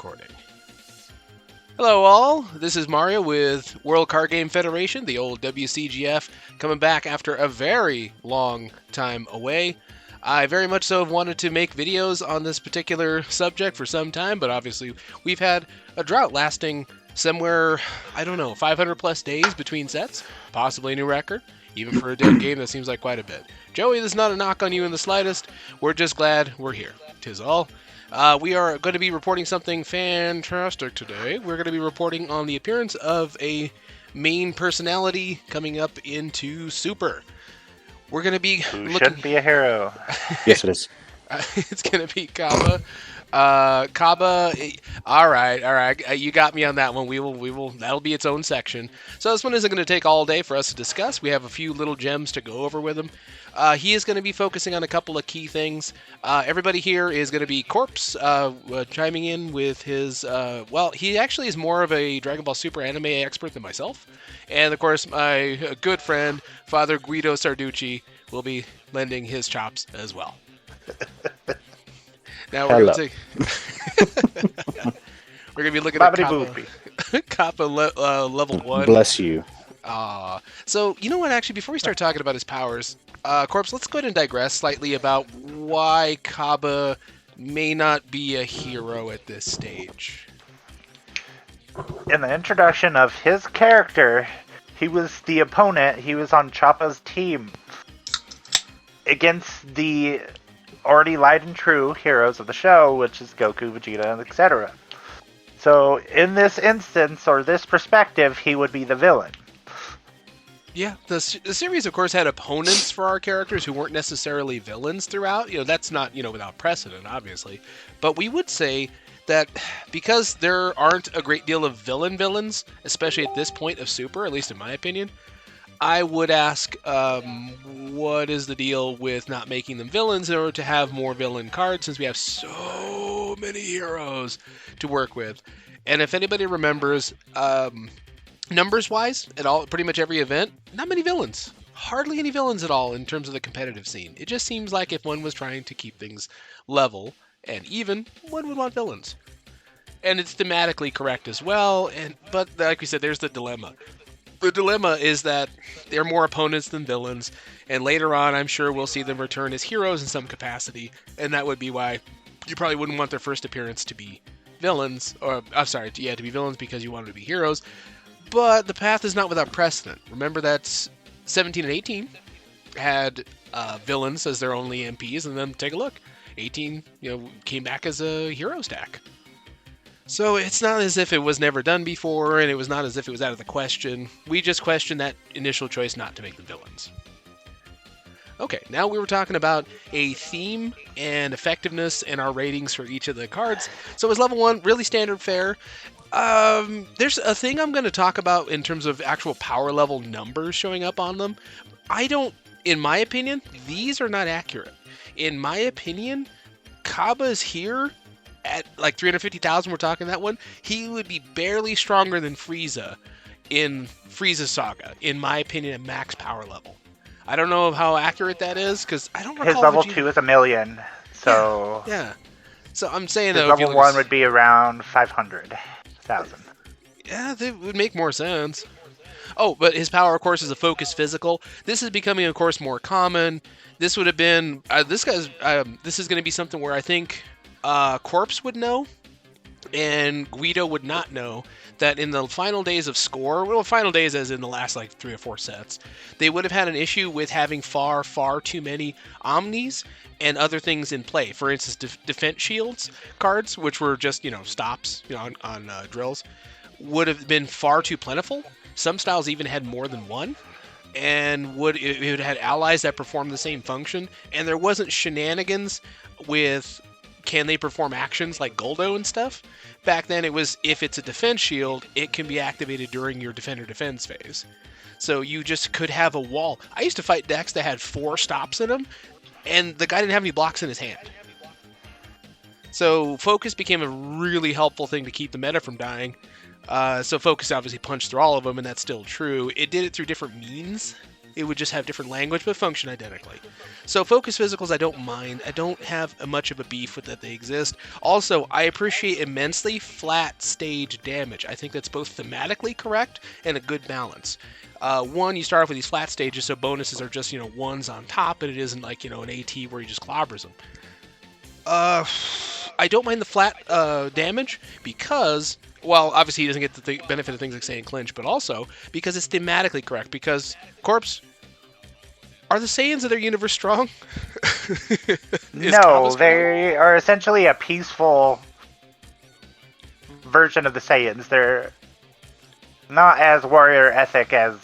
recording. Hello all, this is Mario with World Card Game Federation, the old WCGF, coming back after a very long time away. I very much so have wanted to make videos on this particular subject for some time, but obviously we've had a drought lasting somewhere, 500 plus days between sets, possibly a new record. Even for a dead game, that seems like quite a bit. Joey, this is not a knock on you in the slightest. We're just glad we're here. 'Tis all. We are going to be reporting something fantastic today. We're going to be reporting on the appearance of a main personality coming up into Super. We're going to be should be a hero. Yes, it is. It's going to be Cabba. Cabba, all right. You got me on that one. We will. That'll be its own section. So this one isn't going to take all day for us to discuss. We have a few little gems to go over with him. He is going to be focusing on a couple of key things. Everybody here is going to be Corpse chiming in with his. He actually is more of a Dragon Ball Super anime expert than myself, and of course my good friend Father Guido Sarducci will be lending his chops as well. Now we're going to be looking at Cabba level 1. Bless you. So, you know what, actually, before we start talking about his powers, Corpse, let's go ahead and digress slightly about why Cabba may not be a hero at this stage. In the introduction of his character, he was the opponent. He was on Choppa's team against the already light and true heroes of the show, which is Goku, Vegeta, etc. So in this instance, or this perspective, he would be the villain. Yeah, the series, of course, had opponents for our characters who weren't necessarily villains throughout. That's not, without precedent, obviously. But we would say that because there aren't a great deal of villains, especially at this point of Super, at least in my opinion, I would ask, what is the deal with not making them villains in order to have more villain cards, since we have so many heroes to work with? And if anybody remembers, numbers-wise, at all, pretty much every event, not many villains. Hardly any villains at all in terms of the competitive scene. It just seems like if one was trying to keep things level and even, one would want villains. And it's thematically correct as well, but like we said, there's the dilemma. The dilemma is that they're more opponents than villains, and later on, I'm sure we'll see them return as heroes in some capacity, and that would be why you probably wouldn't want their first appearance to be villains, to be villains because you want them to be heroes. But the path is not without precedent. Remember that 17 and 18 had villains as their only MPs, and then take a look. 18, came back as a hero stack. So it's not as if it was never done before, and it was not as if it was out of the question. We just questioned that initial choice not to make them villains. Okay, now we were talking about a theme and effectiveness and our ratings for each of the cards. So as level 1, really standard fare. There's a thing I'm going to talk about in terms of actual power level numbers showing up on them. In my opinion, these are not accurate. In my opinion, Cabba's here at like 350,000, we're talking that one, he would be barely stronger than Frieza in Frieza's Saga, in my opinion, at max power level. I don't know how accurate that is, because I don't recall... His level 2 is 1,000,000, so... Yeah. So I'm saying that level 1 would be around 500,000. Yeah, that would make more sense. Oh, but his power, of course, is a focus physical. This is becoming, of course, more common. This would have been... this is going to be something where I think... Corpse would know, and Guido would not know that in the final days of Score, final days as in the last 3 or 4 sets, they would have had an issue with having far too many Omnis and other things in play. For instance, defense shields cards, which were just, stops on drills, would have been far too plentiful. Some styles even had more than one. And it would have had allies that performed the same function, and there wasn't shenanigans with... Can they perform actions like Goldo and stuff? Back then it was, if it's a defense shield, it can be activated during your defender defense phase. So you just could have a wall. I used to fight decks that had 4 stops in them, and the guy didn't have any blocks in his hand. So focus became a really helpful thing to keep the meta from dying. So focus obviously punched through all of them, and that's still true. It did it through different means. It would just have different language but function identically. So focus physicals I don't mind. I don't have much of a beef with that they exist. Also, I appreciate immensely flat stage damage. I think that's both thematically correct and a good balance. One, you start off with these flat stages, so bonuses are just, ones on top, and it isn't like, an AT where you just clobbers them. I don't mind the flat damage because, well, obviously he doesn't get the benefit of things like saying clinch, but also because it's thematically correct. Because, Corpse, are the Saiyans of their universe strong? No, they are essentially a peaceful version of the Saiyans. They're not as warrior ethic as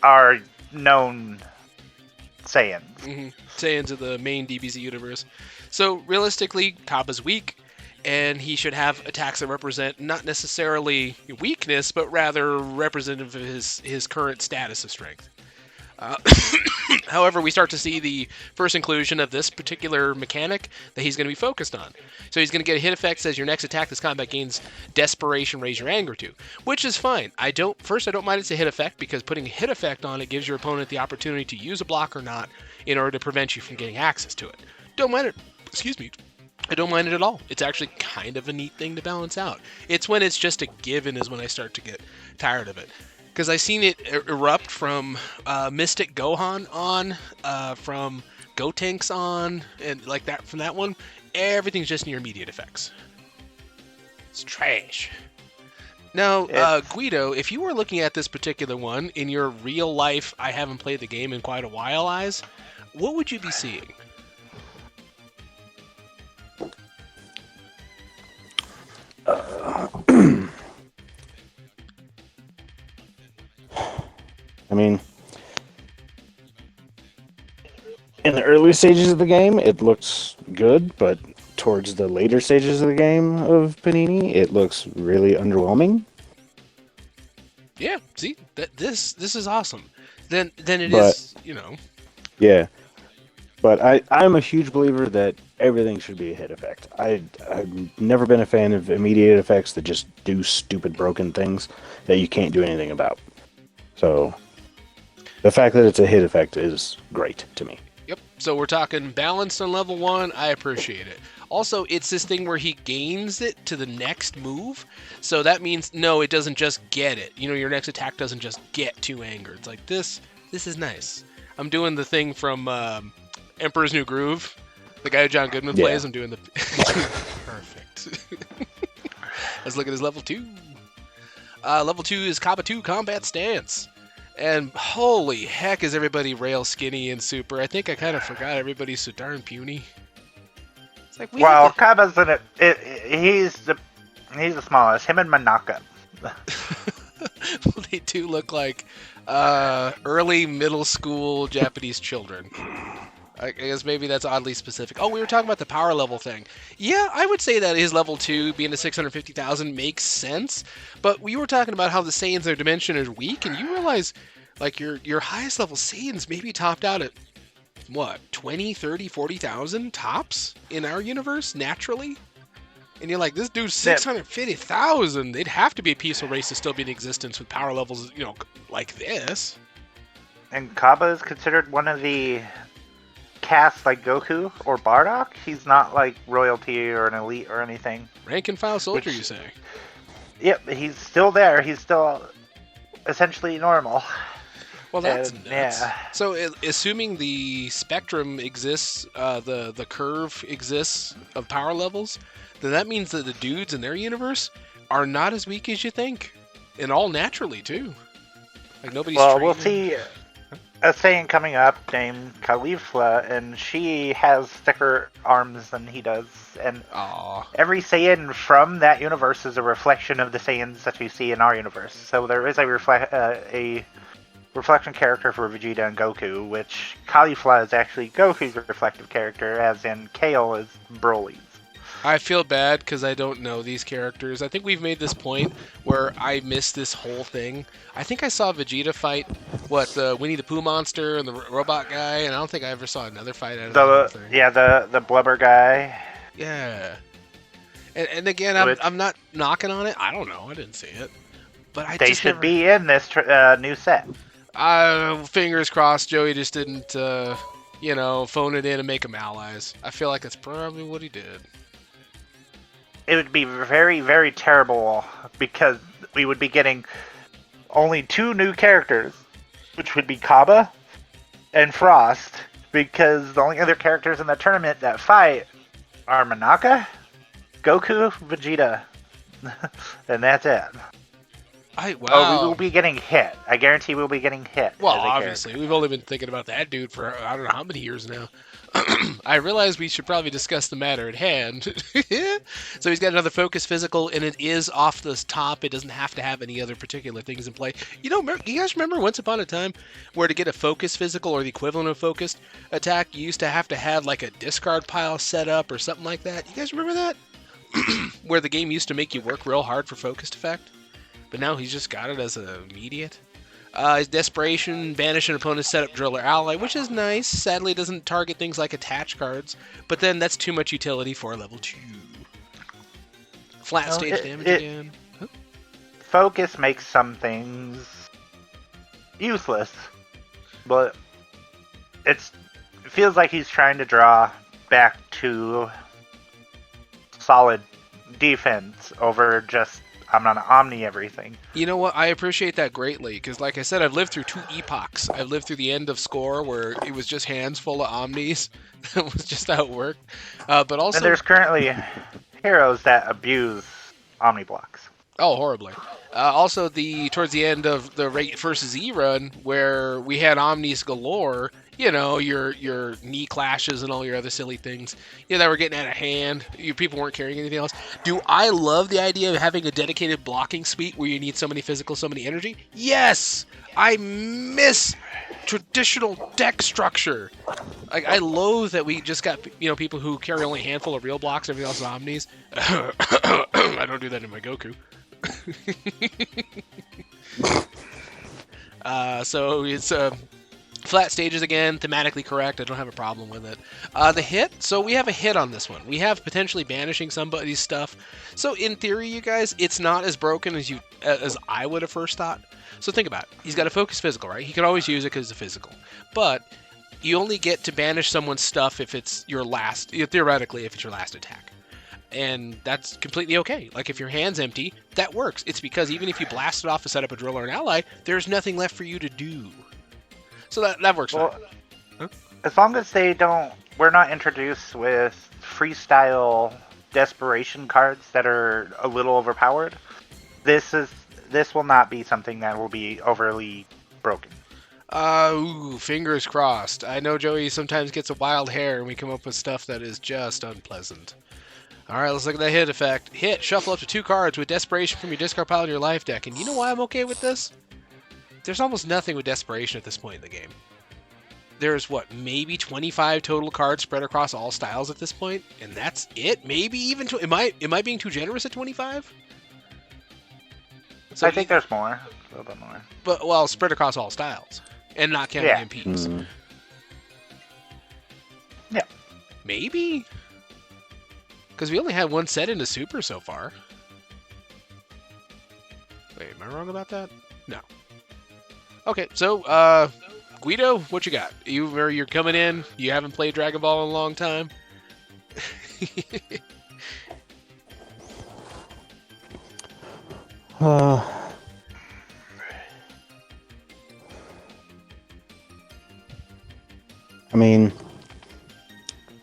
our known Saiyans. Mm-hmm. Saiyans of the main DBZ universe. So realistically, Cabba's weak, and he should have attacks that represent not necessarily weakness, but rather representative of his current status of strength. However, we start to see the first inclusion of this particular mechanic that he's going to be focused on. So he's going to get a hit effect that says your next attack this combat gains desperation, raise your anger to, which is fine. I don't mind it's a hit effect because putting a hit effect on it gives your opponent the opportunity to use a block or not in order to prevent you from getting access to it. Don't mind it. Excuse me. I don't mind it at all. It's actually kind of a neat thing to balance out. It's when it's just a given is when I start to get tired of it. Because I've seen it erupt from Mystic Gohan on, from Gotenks on, and like that from that one. Everything's just near immediate effects. It's trash. Now, Guido, if you were looking at this particular one in your real life, I haven't played the game in quite a while eyes, what would you be seeing? I mean, in the early stages of the game, it looks good, but towards the later stages of the game of Panini, it looks really underwhelming. Yeah, see, this is awesome. Then it is, Yeah, but I'm a huge believer that everything should be a hit effect. I've never been a fan of immediate effects that just do stupid broken things that you can't do anything about. So the fact that it's a hit effect is great to me. Yep. So we're talking balanced on level 1. I appreciate it. Also, it's this thing where he gains it to the next move. So that means, no, it doesn't just get it. Your next attack doesn't just get to anger. It's like, this is nice. I'm doing the thing from Emperor's New Groove. The guy who John Goodman plays. I'm doing the... Perfect. Let's look at his level 2. Level 2 is Cabba 2 Combat Stance. And holy heck is everybody rail skinny and super. I think I kind of forgot everybody's so darn puny. It's like Cabba's in it. He's the smallest. Him and Manaka. Well, they do look like early middle school Japanese children. I guess maybe that's oddly specific. Oh, we were talking about the power level thing. Yeah, I would say that his level 2 being a 650,000 makes sense. But we were talking about how the Saiyans, their dimension is weak, and you realize, like, your highest level Saiyans maybe topped out at, what, 20, 30, 40,000 tops in our universe, naturally? And you're like, this dude's 650,000. They'd have to be a peaceful race to still be in existence with power levels, like this. And Cabba is considered one of the cast like Goku or Bardock. He's not like royalty or an elite or anything. Rank and file soldier, you say? Yep, he's still there. He's still essentially normal. Well, that's nuts. Yeah. So, assuming the spectrum exists, the curve exists of power levels, then that means that the dudes in their universe are not as weak as you think, and all naturally too. Like nobody's. Well, we'll see. A Saiyan coming up named Caulifla, and she has thicker arms than he does. And every Saiyan from that universe is a reflection of the Saiyans that you see in our universe. So there is a reflection character for Vegeta and Goku, which Caulifla is actually Goku's reflective character, as in Kale is Broly's. I feel bad because I don't know these characters. I think we've made this point where I missed this whole thing. I think I saw Vegeta fight, the Winnie the Pooh monster and the robot guy, and I don't think I ever saw another fight out of that thing. Yeah, the blubber guy. Yeah. And again, I'm not knocking on it. I don't know. I didn't see it. But they should be in this new set. Fingers crossed Joey just didn't, phone it in and make them allies. I feel like that's probably what he did. It would be very, very terrible because we would be getting only 2 new characters, which would be Cabba and Frost, because the only other characters in the tournament that fight are Monaka, Goku, Vegeta, and that's it. We will be getting hit. I guarantee we'll be getting hit. Well, obviously. We've only been thinking about that dude for I don't know how many years now. I realize we should probably discuss the matter at hand. So he's got another focus physical, and it is off the top. It doesn't have to have any other particular things in play. You guys remember once upon a time where to get a focus physical or the equivalent of focused attack, you used to have like a discard pile set up or something like that? You guys remember that? Where the game used to make you work real hard for focused effect? But now he's just got it as an immediate. His Desperation, banish an opponent's setup drill or ally, which is nice. Sadly, it doesn't target things like attach cards, but then that's too much utility for level 2. Flat stage damage again. Huh? Focus makes some things useless, but it feels like he's trying to draw back to solid defense over just I'm gonna Omni everything. You know what? I appreciate that greatly, because like I said, I've lived through 2 epochs. I've lived through the end of Score, where it was just hands full of Omnis. That was just how it worked. But also... And there's currently heroes that abuse Omni blocks. Oh, horribly. Also, towards the end of the Rate vs. E run, where we had Omnis galore, your knee clashes and all your other silly things, that were getting out of hand. People weren't carrying anything else. Do I love the idea of having a dedicated blocking suite where you need so many physical, so many energy? Yes! I miss traditional deck structure. I loathe that we just got, people who carry only a handful of real blocks, everything else is Omnis. I don't do that in my Goku. So it's flat stages again, thematically correct. I don't have a problem with it. The hit. So we have a hit on this one. We have potentially banishing somebody's stuff. So in theory, you guys, it's not as broken as I would have first thought. So think about it. He's got a focus physical, right? He can always use it because it's a physical. But you only get to banish someone's stuff if it's your last, theoretically, if it's your last attack. And that's completely okay. Like, if your hand's empty, that works. It's because even if you blast it off to set up a drill or an ally, there's nothing left for you to do. So that works fine. Huh? As long as we're not introduced with freestyle desperation cards that are a little overpowered, this will not be something that will be overly broken. Fingers crossed. I know Joey sometimes gets a wild hair and we come up with stuff that is just unpleasant. Alright, let's look at the hit effect. Hit, shuffle up to 2 cards with Desperation from your discard pile in your life deck. And you know why I'm okay with this? There's almost nothing with Desperation at this point in the game. There's, maybe 25 total cards spread across all styles at this point? And that's it? Maybe even... Am I being too generous at 25? So I think there's more. A little bit more. But, spread across all styles. And not counting MPs. Mm-hmm. Yeah. Maybe? Because we only had one set into Super so far. Wait, am I wrong about that? No. Okay, so, Guido, what you got? You're coming in, you haven't played Dragon Ball in a long time? I mean,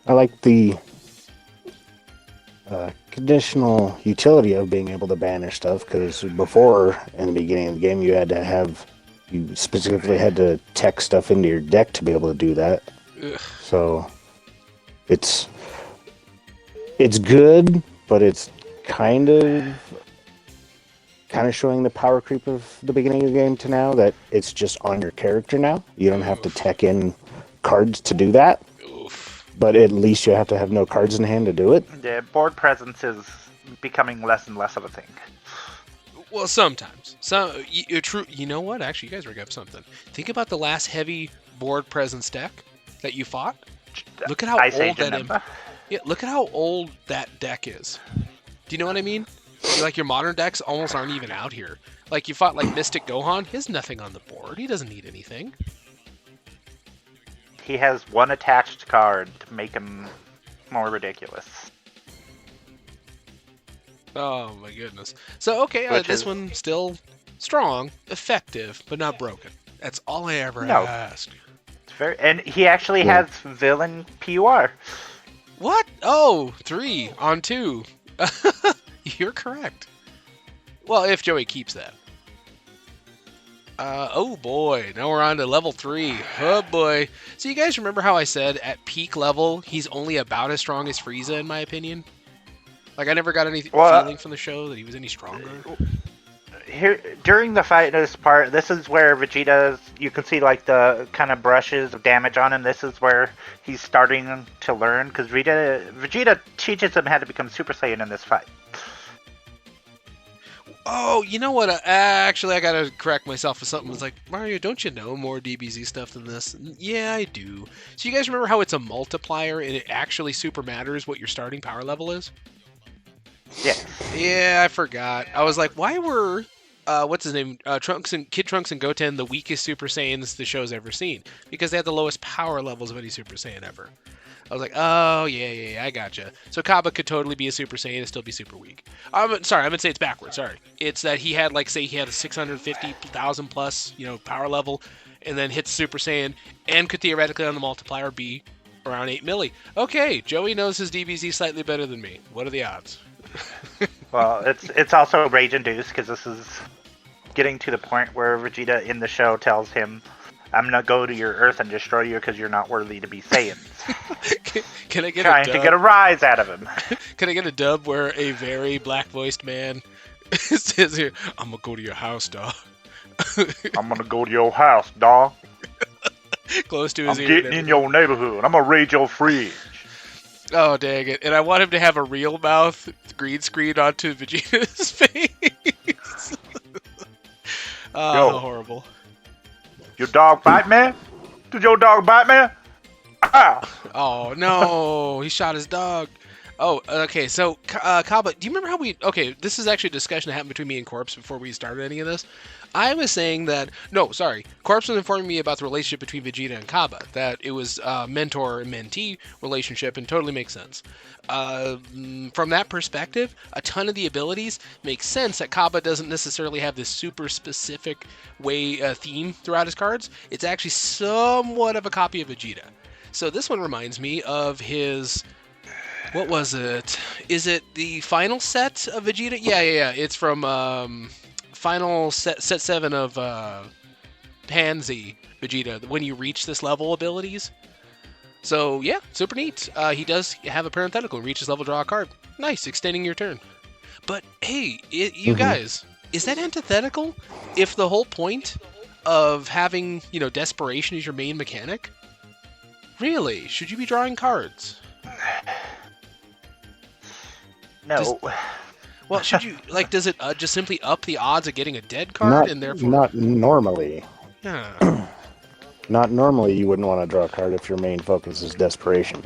I like the conditional utility of being able to banish stuff, because before, in the beginning of the game, you specifically had to tech stuff into your deck to be able to do that. Ugh. So it's good, but it's kind of showing the power creep of the beginning of the game to now, that it's just on your character now. You don't have to tech in cards to do that. But at least you have to have no cards in hand to do it. Yeah, board presence is becoming less and less of a thing. Well, sometimes. You know what? Actually, you guys rig up something. Think about the last heavy board presence deck that you fought. Look at how old that is. Yeah, look at how old that deck is. Do you know what I mean? Like your modern decks almost aren't even out here. Like you fought like Mystic Gohan, he has nothing on the board. He doesn't need anything. He has one attached card to make him more ridiculous. Oh my goodness. So okay, this one still strong, effective, but not broken. That's all I ever ask. It's and he actually has villain PUR. What? Oh, 3 on 2. You're correct. Well, if Joey keeps that. Oh boy, now we're on to level 3. Oh boy. So you guys remember how I said at peak level, he's only about as strong as Frieza in my opinion? Like I never got any feeling from the show that he was any stronger. Here, during the fight in this part, this is where Vegeta, you can see like the kind of brushes of damage on him. This is where he's starting to learn, because Vegeta teaches him how to become Super Saiyan in this fight. Oh, you know what? Actually, I gotta correct myself with something. It's like, Mario, don't you know more DBZ stuff than this? Yeah, I do. So you guys remember how it's a multiplier and it actually super matters what your starting power level is? Yeah. Yeah, I forgot. I was like, why were what's his name? Kid Trunks and Goten the weakest Super Saiyans the show's ever seen? Because they had the lowest power levels of any Super Saiyan ever. I was like, oh, yeah, I gotcha. So Cabba could totally be a Super Saiyan and still be super weak. Sorry, I'm going to say it's backwards, sorry. It's that he had, like, say he had a 650,000 plus, power level, and then hits Super Saiyan, and could theoretically on the multiplier be around 8 milli. Okay, Joey knows his DBZ slightly better than me. What are the odds? Well, it's also rage-induced, because this is getting to the point where Vegeta in the show tells him, I'm gonna go to your Earth and destroy you because you're not worthy to be Saiyans. Can I get trying to get a rise out of him? Can I get a dub where a very black-voiced man says here, I'm gonna go to your house, dog. I'm gonna go to your house, dog. Close to his ear. I'm getting in your neighborhood. I'm gonna raid your fridge. Oh, dang it. And I want him to have a real mouth green screen onto Vegeta's face. Oh, Yo. horrible. Your dog bite me? Did your dog bite me? Ah! Oh, no. He shot his dog. Oh, okay. So, Cabba, do you remember how okay, this is actually a discussion that happened between me and Corpse before we started any of this. I was saying that, Corpse was informing me about the relationship between Vegeta and Cabba, that it was a mentor and mentee relationship, and totally makes sense. From that perspective, a ton of the abilities make sense that Cabba doesn't necessarily have this super specific theme throughout his cards. It's actually somewhat of a copy of Vegeta. So this one reminds me of his... What was it? Is it the final set of Vegeta? Yeah. It's from final set 7 of Pansy Vegeta, when you reach this level abilities. So, yeah, super neat. He does have a parenthetical. Reach this level, draw a card. Nice, extending your turn. But, hey, you guys, is that antithetical? If the whole point of having, desperation is your main mechanic? Really? Should you be drawing cards? No. Well, should you, does it just simply up the odds of getting a dead card and therefore... Not normally. Yeah. Not normally you wouldn't want to draw a card if your main focus is desperation.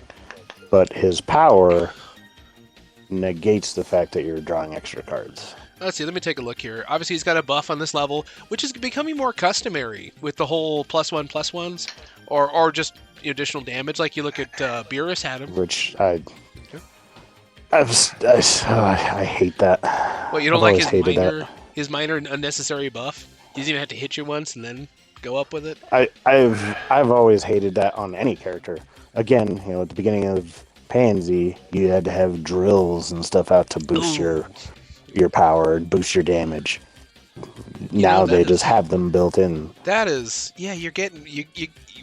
But his power negates the fact that you're drawing extra cards. Let's see, let me take a look here. Obviously, he's got a buff on this level, which is becoming more customary with the whole +1/+1s, or just additional damage. Like you look at Beerus had him. Which I hate that. Well, you don't like his minor unnecessary buff? He doesn't even have to hit you once and then go up with it? I've always hated that on any character. Again, at the beginning of Pansy, you had to have drills and stuff out to boost your power and boost your damage. Now they just have them built in. That is, you're getting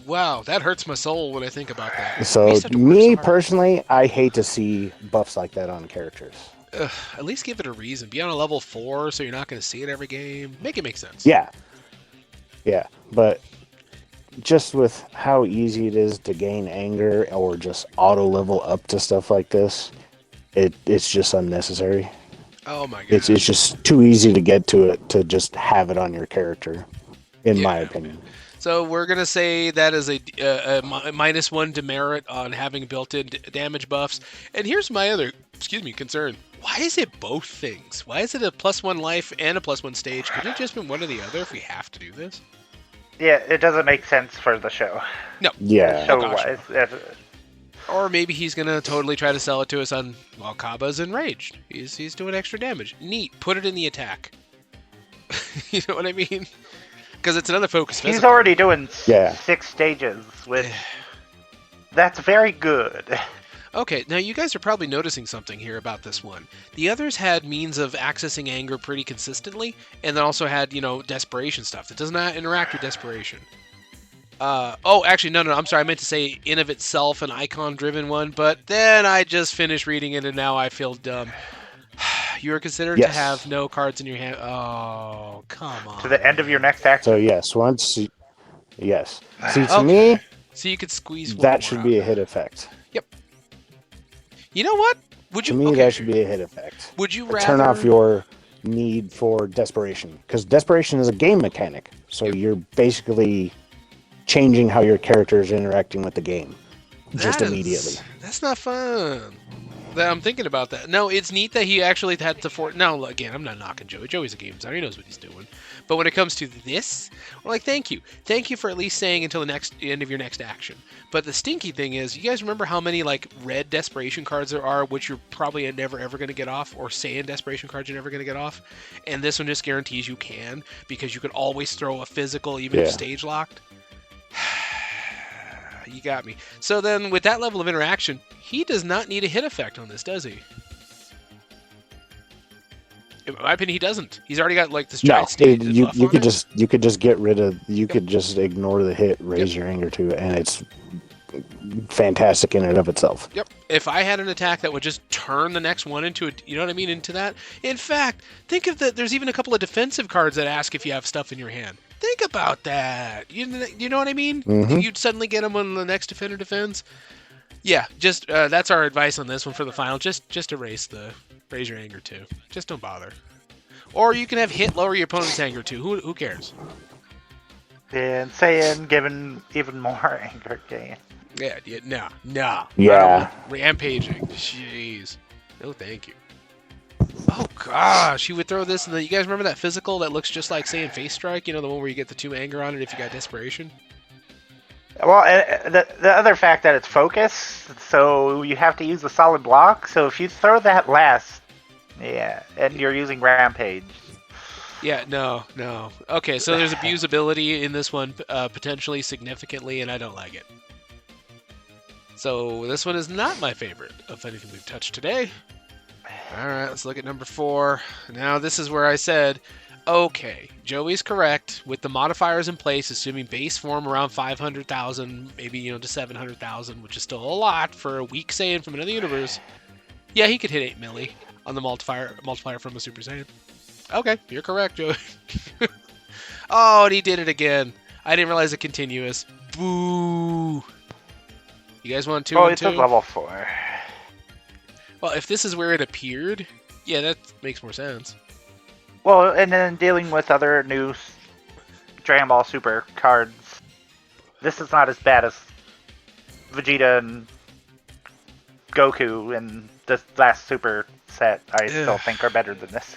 wow, that hurts my soul when I think about that. So me personally, I hate to see buffs like that on characters. At least give it a reason. Be on a level 4 so you're not going to see it every game. Make it make sense. Yeah, but just with how easy it is to gain anger or just auto level up to stuff like this, it's just unnecessary. Oh my god. It's just too easy to get to it to just have it on your character, in my opinion. So we're going to say that is a -1 demerit on having built-in damage buffs. And here's my other, concern. Why is it both things? Why is it a +1 life and a +1 stage? Could it just been one or the other if we have to do this? Yeah, it doesn't make sense for the show. No. Yeah. Show-wise. Or maybe he's gonna totally try to sell it to us on, well, Cabba's enraged. He's doing extra damage. Neat. Put it in the attack. You know what I mean? Because it's another focus physical. He's already doing 6 stages, which that's very good. Okay, now you guys are probably noticing something here about this one. The others had means of accessing anger pretty consistently, and then also had, desperation stuff. That does not interact with desperation. Actually, no, I'm sorry. I meant to say in of itself an icon-driven one, but then I just finished reading it, and now I feel dumb. You are considered to have no cards in your hand. Oh, come on. To the end of your next action. So yes, yes. See, to me, so you could squeeze one that should be a hit effect. Yep. You know what? Would you? To me, that should be a hit effect. Would you rather turn off your need for desperation? Because desperation is a game mechanic, so you're basically changing how your character is interacting with the game immediately. That's not fun. I'm thinking about that. No, it's neat that he actually had to Now, again, I'm not knocking Joey. Joey's a game designer. He knows what he's doing. But when it comes to this, we're like, thank you. Thank you for at least saying until the end of your next action. But the stinky thing is, you guys remember how many, red desperation cards there are, which you're probably never, ever going to get off, or sand desperation cards you're never going to get off? And this one just guarantees you can, because you can always throw a physical, even if stage locked. You got me. So then, with that level of interaction, he does not need a hit effect on this, does he? In my opinion, he doesn't. He's already got this giant stage. You could just get rid of. You could just ignore the hit, raise your anger to it, and it's fantastic in and of itself. Yep. If I had an attack that would just turn the next one into into that. In fact, think of that. There's even a couple of defensive cards that ask if you have stuff in your hand. Think about that. You know what I mean? Mm-hmm. You'd suddenly get him when the next defender defends. Yeah, just that's our advice on this one for the final. Just raise your anger too. Just don't bother. Or you can have hit lower your opponent's anger too. Who cares? And saying given even more anger gain. Yeah, no. Yeah. Rampaging. Jeez. No, thank you. Oh gosh, you would throw this, and then you guys remember that physical that looks just like saying Face Strike? The one where you get the 2 anger on it if you got desperation. Well, the other fact that it's focus, so you have to use a solid block. So if you throw that last, and you're using Rampage. Yeah, no. Okay, so there's abusability in this one, potentially significantly, and I don't like it. So this one is not my favorite of anything we've touched today. All right, let's look at number 4. Now, this is where I said, okay, Joey's correct. With the modifiers in place, assuming base form around 500,000, maybe, to 700,000, which is still a lot for a weak Saiyan from another universe. Yeah, he could hit 8 milli on the multiplier from a Super Saiyan. Okay, you're correct, Joey. Oh, and he did it again. I didn't realize it continuous. Boo. You guys want 2 and 2? Oh, it's a level 4. Well, if this is where it appeared, yeah, that makes more sense. Well, and then dealing with other new Dragon Ball Super cards, this is not as bad as Vegeta and Goku in this last Super set. I still think are better than this.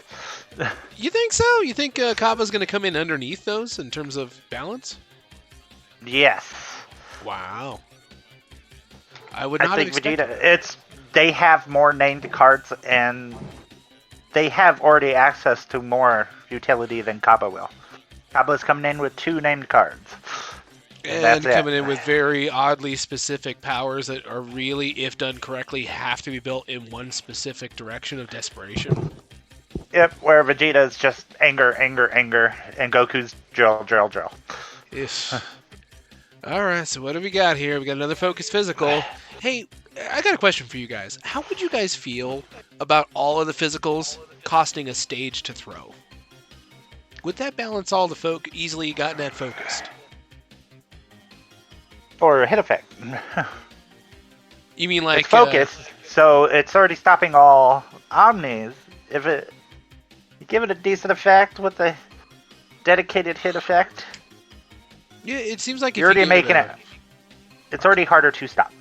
You think so? You think Cabba's going to come in underneath those in terms of balance? Yes. Wow. I would not have expected Vegeta, they have more named cards, and they have already access to more utility than Cabba will. Cabba's coming in with 2 named cards. And coming in with very oddly specific powers that are really, if done correctly, have to be built in one specific direction of desperation. Yep, where Vegeta is just anger, and Goku's drill. Ish. Alright, so what do we got here? We got another focus physical. Hey, I got a question for you guys. How would you guys feel about all of the physicals costing a stage to throw? Would that balance all the easily gotten that focused? Or a hit effect. You mean like... It's focused, so it's already stopping all Omnis. If you give it a decent effect with a dedicated hit effect... Yeah, it seems like you're already making it... It's already harder to stop.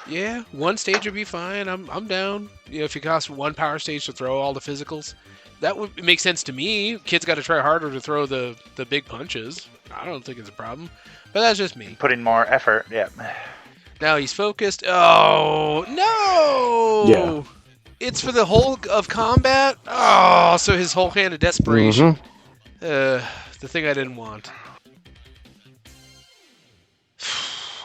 Yeah, one stage would be fine. I'm down. You know, if you cost one power stage to throw all the physicals, that would make sense to me. Kids got to try harder to throw the big punches. I don't think it's a problem, but that's just me. Put in more effort. Yeah. Now he's focused. Oh no! Yeah. It's for the whole of combat. Oh, so his whole hand of desperation. The thing I didn't want.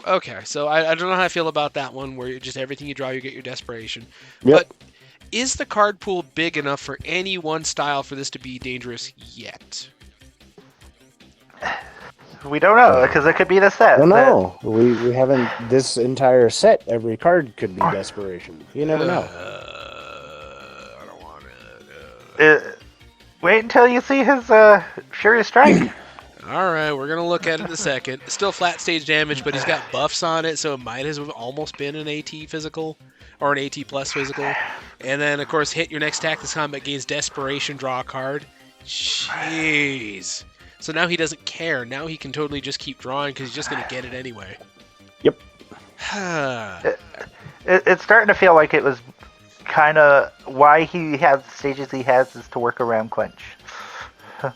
Okay, so I don't know how I feel about that one, where just everything you draw, you get your desperation. Yep. But is the card pool big enough for any one style for this to be dangerous yet? We don't know, because it could be the set. Well, no, we haven't. This entire set, every card could be desperation. You never know. I don't want it. Wait until you see his Furious Strike. All right, we're gonna look at it in a second. Still flat stage damage, but he's got buffs on it, so it might have almost been an AT physical or an AT plus physical. And then, of course, hit your next attack. This combat gains desperation. Draw a card. Jeez. So now he doesn't care. Now he can totally just keep drawing because he's just gonna get it anyway. Yep. It's starting to feel like it was kind of why he has the stages he has is to work around clinch.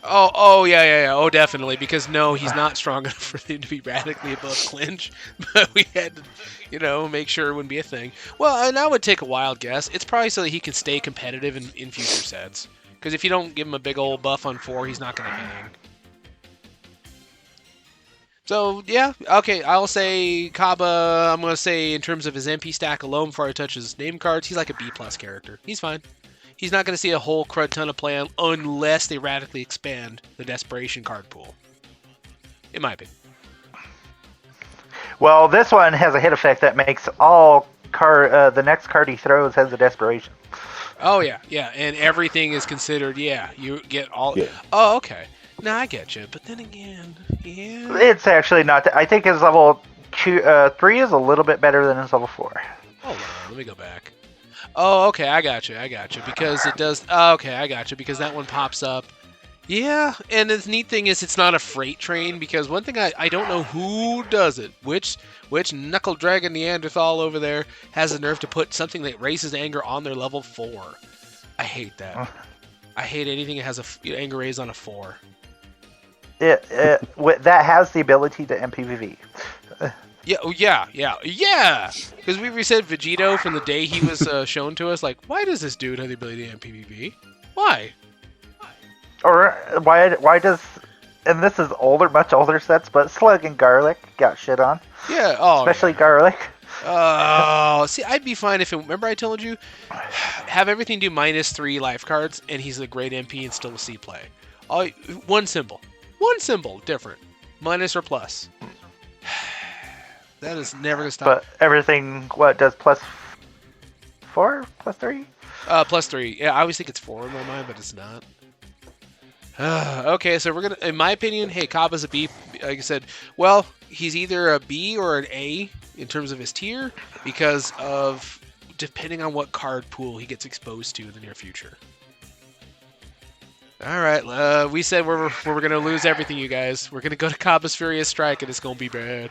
Oh, yeah. Oh, definitely. Because no, he's not strong enough for him to be radically above clinch. But we had to, make sure it wouldn't be a thing. Well, and I would take a wild guess. It's probably so that he can stay competitive in future sets. Because if you don't give him a big old buff on 4, he's not going to hang. So, yeah, okay, I'll say Cabba, I'm going to say in terms of his MP stack alone before I touch his name cards, he's like a B+ character. He's fine. He's not going to see a whole crud ton of play unless they radically expand the Desperation card pool. In my opinion. Well, this one has a hit effect that makes all the next card he throws has a Desperation. Oh, yeah, and everything is considered, you get all... Yeah. Oh, okay. No, I get you, but then again, yeah... It's actually not... I think his level 3 is a little bit better than his level 4. Hold on, let me go back. Oh, okay, I got you, because it does... Oh, okay, I got you, because that one pops up. Yeah, and the neat thing is it's not a freight train, because one thing I don't know who does it, which knuckle dragon Neanderthal over there has the nerve to put something that raises anger on their level 4. I hate that. I hate anything that has a anger raise on a 4. That has the ability to MPVV. Yeah. Because we said Vegito from the day he was shown to us, like, why does this dude have the ability to MPVV? Why? Or why does... And this is much older sets, but Slug and Garlic got shit on. Yeah, especially Garlic. Oh, see, I'd be fine if remember I told you, have everything do -3 life cards, and he's a great MP and still a C play. One symbol different, minus or plus. That is never gonna stop. But everything, does +4, +3? +3. Yeah, I always think it's 4 in my mind, but it's not. Okay, so we're gonna, in my opinion, hey, Cabba's a B. Like I said, well, he's either a B or an A in terms of his tier because of depending on what card pool he gets exposed to in the near future. All right, we said we're gonna lose everything, you guys. We're gonna go to Cabba's Furious Strike, and it's gonna be bad.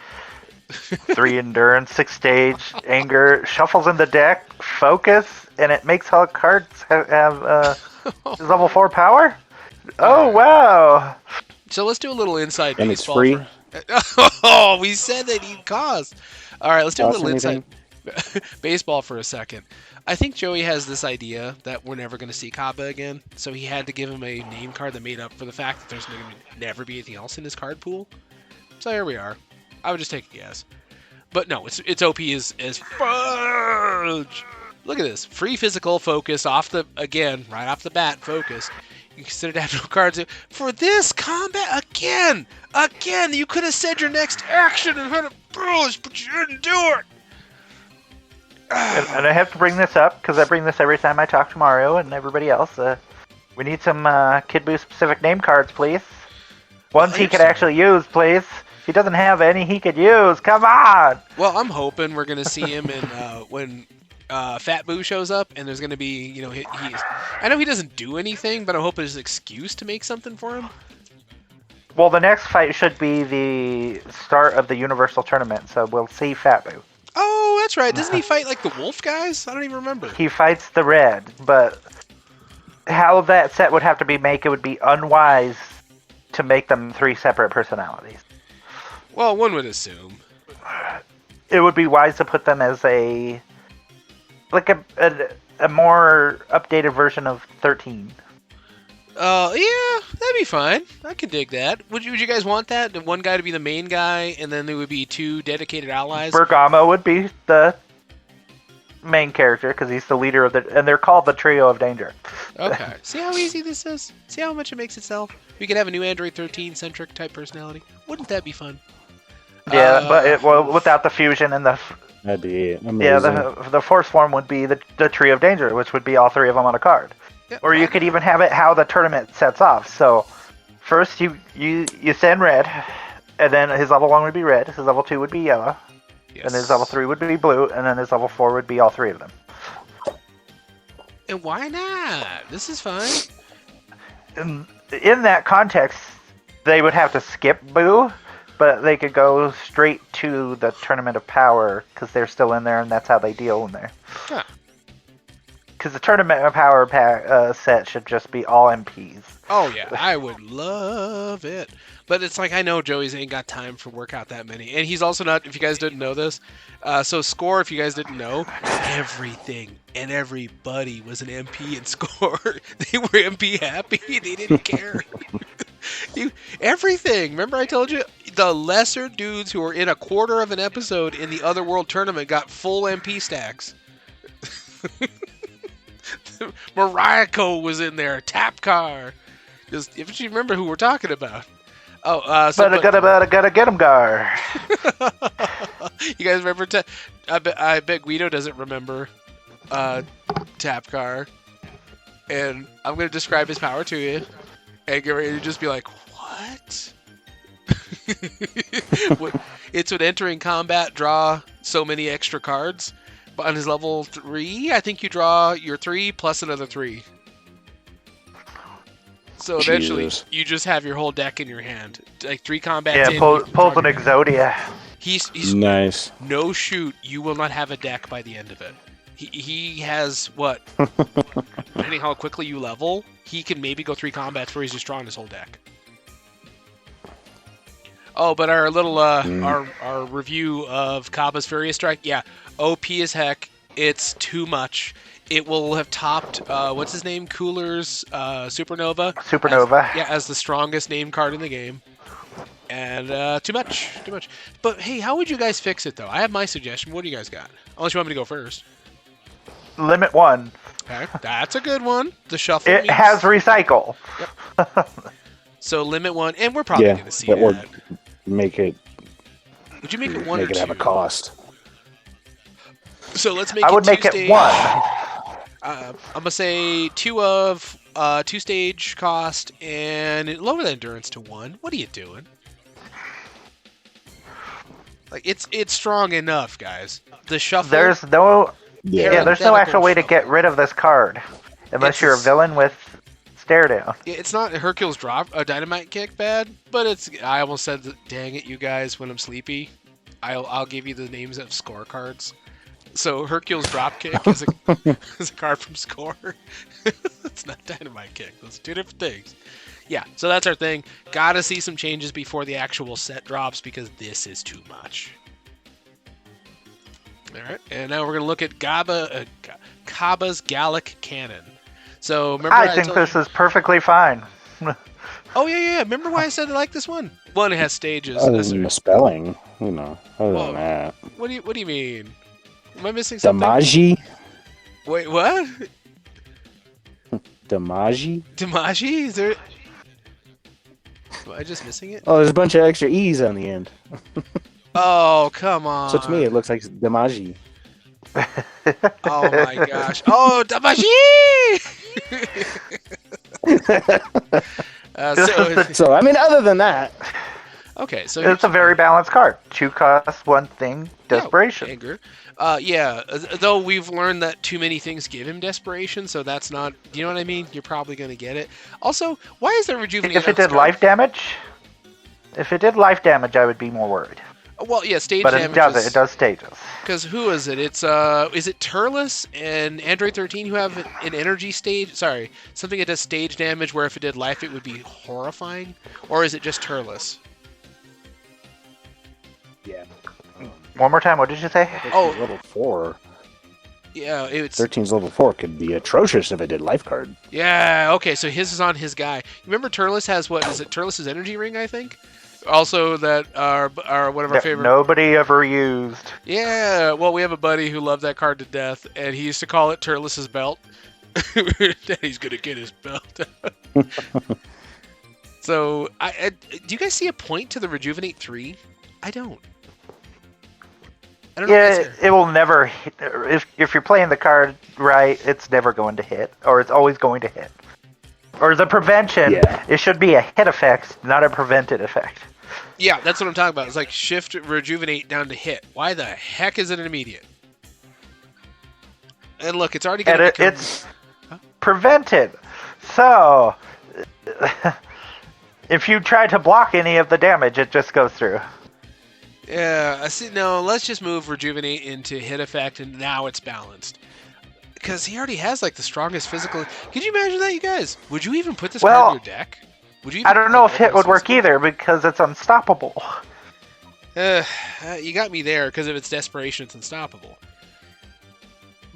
3 endurance, 6 stage, anger, shuffles in the deck, focus, and it makes all cards have level 4 power. Oh wow! So let's do a little inside and baseball. It's free. Oh, we said that he'd cost. All right, let's do a little inside baseball for a second. I think Joey has this idea that we're never going to see Cabba again, so he had to give him a name card that made up for the fact that there's going to never be anything else in his card pool. So here we are. I would just take a guess. But no, it's OP as fudge. Look at this. Free physical focus right off the bat, focus. You consider to have no cards for this combat again. You could have said your next action and had it bullish, but you didn't do it. And I have to bring this up because I bring this every time I talk to Mario and everybody else. We need some Kid Buu specific name cards, please. Ones he could actually use, please. He doesn't have any he could use. Come on. Well, I'm hoping we're gonna see him in when Fat Buu shows up, and there's gonna be, I know he doesn't do anything, but I'm hoping there's an excuse to make something for him. Well, the next fight should be the start of the Universal Tournament, so we'll see Fat Buu. Oh, that's right. Doesn't he fight like the wolf guys? I don't even remember. He fights the red, but how that set would have to be made, it would be unwise to make them 3 separate personalities. Well, one would assume. It would be wise to put them as a more updated version of 13. Yeah, that'd be fine. I could dig that. Would you guys want that? The one guy to be the main guy, and then there would be 2 dedicated allies? Bergamo would be the main character because he's the leader of and they're called the Trio of Danger. Okay. See how easy this is? See how much it makes itself? We could have a new Android 13 centric type personality. Wouldn't that be fun? Yeah, but without the fusion and the That'd be amazing. yeah, the force form would be the Trio of Danger, which would be all 3 of them on a card. Yeah, or you could even have it how the tournament sets off. So first you send red, and then his level 1 would be red, his level 2 would be yellow, yes. and his level 3 would be blue, and then his level 4 would be all 3 of them. And why not? This is fine. In that context, they would have to skip Boo, but they could go straight to the Tournament of Power because they're still in there, and that's how they deal in there. Huh. Because the Tournament of Power set should just be all MPs. Oh yeah, I would love it. But it's like I know Joey's ain't got time for workout that many, and he's also not. If you guys didn't know this, so Score. If you guys didn't know, everything and everybody was an MP in Score. They were MP happy. They didn't care. Everything. Remember I told you the lesser dudes who were in a quarter of an episode in the Otherworld tournament got full MP stacks. Mariako was in there. Tapcar. Just if you remember who we're talking about. Oh, but I gotta get him, Gar. You guys remember? I bet Guido doesn't remember Tapcar, and I'm gonna describe his power to you, and get ready to just be like, what? It's when entering combat, draw so many extra cards. But on his level 3, I think you draw your 3 plus another 3. So eventually, you just have your whole deck in your hand. Like 3 combats in. Pulls an Exodia. He's nice. No shoot, you will not have a deck by the end of it. He has, what? Depending how quickly you level, he can maybe go 3 combats where he's just drawing his whole deck. Oh, but our little our review of Cabba's Furious Strike, yeah, OP as heck. It's too much. It will have topped what's his name, Cooler's Supernova. As the strongest named card in the game. And too much. But hey, how would you guys fix it though? I have my suggestion. What do you guys got? Unless you want me to go first. Limit 1. Okay, that's a good one. The shuffle. It has recycle. Yep. So limit 1, and we're probably going to see that. Or make it. Would you make it 1 or 2? Make it have a cost. So let's make I it would make it 1. I'm gonna say 2 of 2-stage cost and lower the endurance to 1. What are you doing? Like it's strong enough, guys. The shuffle. There's no actual way to get rid of this card unless you're a villain with stare down. Yeah, it's not Hercule's drop a dynamite kick bad, but it's. I almost said, dang it, you guys, when I'm sleepy, I'll give you the names of scorecards. So Hercule's dropkick is a card from Score. It's not dynamite kick. Those are 2 different things. Yeah, so that's our thing. Gotta see some changes before the actual set drops because this is too much. All right, and now we're gonna look at Cabba's Gallic Cannon. So remember, I think this is perfectly fine. Oh yeah. Remember why I said I like this one? One, it has stages. Other than the spelling, other than that. What do you mean? Am I missing something? Damaji? Wait, what? Damaji? Damaji? Is there... Am I just missing it? Oh, there's a bunch of extra E's on the end. Oh, come on. So to me, it looks like Damaji. Oh my gosh. Oh, Damaji! Other than that... Okay, so it's a very balanced card. 2 costs, 1 thing, desperation. Anger. Though we've learned that too many things give him desperation, so that's not. You know what I mean? You're probably going to get it. Also, why is there rejuvenation? If it did life damage, I would be more worried. Well, yeah, stage But damage. it does it. It does stages. Because who is it? It's is it Turles and Android 13 who have an energy stage? Sorry, something that does stage damage where if it did life, it would be horrifying. Or is it just Turles? Yeah. One more time. What did you say? Oh, level 4. Yeah, it's 13's level 4 could be atrocious if it did life card. Yeah, okay, so his is on his guy. Remember Turles has what is it? Turles' energy ring, I think. Also, that are one of our favorite. Nobody ever used. Yeah, well, we have a buddy who loved that card to death, and he used to call it Turles' belt. He's gonna get his belt. So, do you guys see a point to the Rejuvenate 3? I don't. I don't know. Yeah, it will never. If you're playing the card right, it's never going to hit, or it's always going to hit. Or the prevention, it should be a hit effect, not a prevented effect. Yeah, that's what I'm talking about. It's like shift Rejuvenate down to hit. Why the heck is it an immediate? And look, it's already going to become... It's prevented. So, if you try to block any of the damage, it just goes through. Yeah, I see. No, let's just move Rejuvenate into hit effect, and now it's balanced. Because he already has like the strongest physical. Could you imagine that, you guys? Would you even put this card in your deck? Would you? Even I don't know if hit would work either because it's unstoppable. You got me there because of its desperation. It's unstoppable.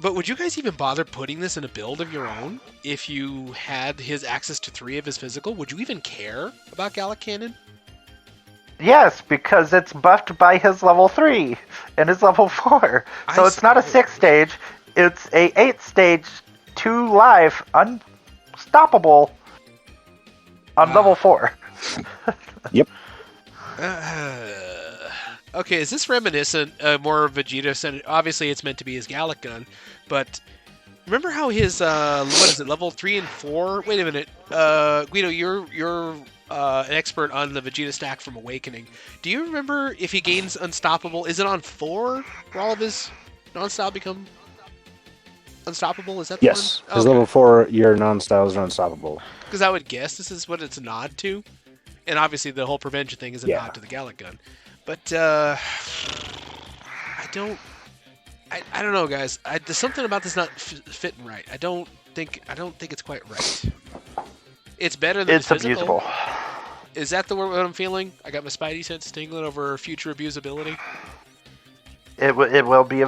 But would you guys even bother putting this in a build of your own if you had his access to 3 of his physical? Would you even care about Gallic Cannon? Yes, because it's buffed by his level 3 and his level 4. So it's not a 6 stage, it's a 8 stage, 2 life, unstoppable on level 4. Yep. Okay, is this reminiscent more of Vegeta? Obviously, it's meant to be his Gallic gun, but remember how his what is it, level 3 and 4? Wait a minute, Guido, you're an expert on the Vegeta stack from Awakening. Do you remember if he gains Unstoppable? Is it on 4 where all of his non-style become unstoppable? Is that the yes? one? His level 4, your non-styles are unstoppable. Because I would guess this is what it's a nod to, and obviously the whole prevention thing is a nod to the Gallic gun. But I don't know, guys. There's something about this not fitting right. I don't think it's quite right. It's better than it's physical. abusable. Is that what I'm feeling? I got my Spidey sense tingling over future abusability. It will be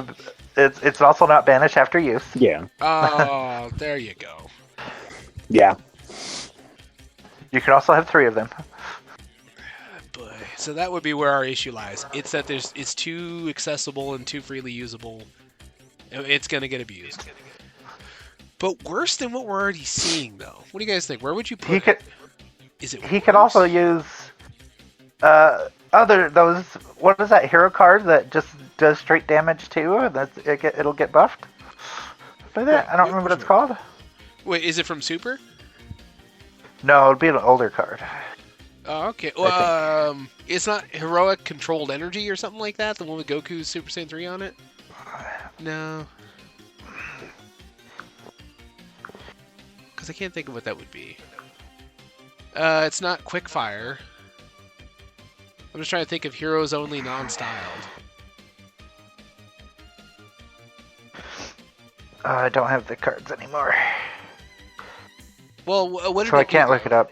it's also not banished after use. Yeah. Oh, there you go. Yeah. You can also have 3 of them. Boy, so that would be where our issue lies. It's that it's too accessible and too freely usable. It's gonna get abused. But worse than what we're already seeing, though. What do you guys think? Where would you put it? Is it? He could also use those. What is that hero card that just does straight damage too? It'll get buffed by that. I don't remember what it's called. Wait, is it from Super? No, it'd be an older card. Oh, okay. Well, it's not Heroic Controlled Energy or something like that? The one with Goku's Super Saiyan 3 on it? No. Because I can't think of what that would be. It's not Quickfire. I'm just trying to think of heroes only non-styled. I don't have the cards anymore. Well, what did so I can't look it up.